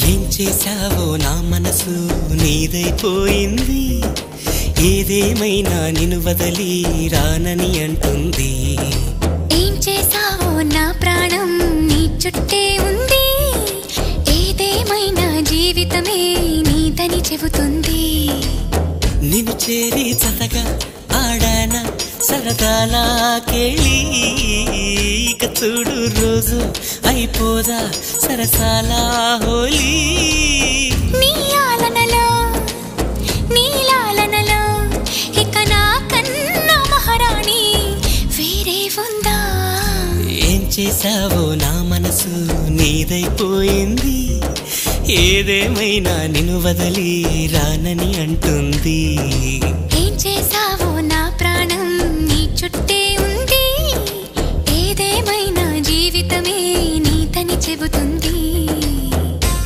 ఏం చేశావో నా మనసు నీదైపోయింది, ఏదేమైనా నిన్ను వదిలి రానని అంటుంది. ఏం చేశావో నా ప్రాణం నీ చుట్టే ఉంది, ఏదేమైనా జీవితమే నీదని చెబుతుంది. నిన్ను చేరి చతగా ఆడాన సరదాలా కేళి, ఇక చూడు రోజు అయిపోదా సరసాలా హోలీ. నీలాలనలో నీలాలనలో ఇక నా కన్నా మహారాణి వేరే ఉందా? ఏం చేశావో నా మనసు నీదైపోయింది, ఏదేమైనా నిన్ను వదిలి రానని అంటుంది. ఏం చేశావో నా ప్రాణం నీ చుట్టే ఉంది, ఏదేమైనా జీవితమే నీదని చెబుతుంది.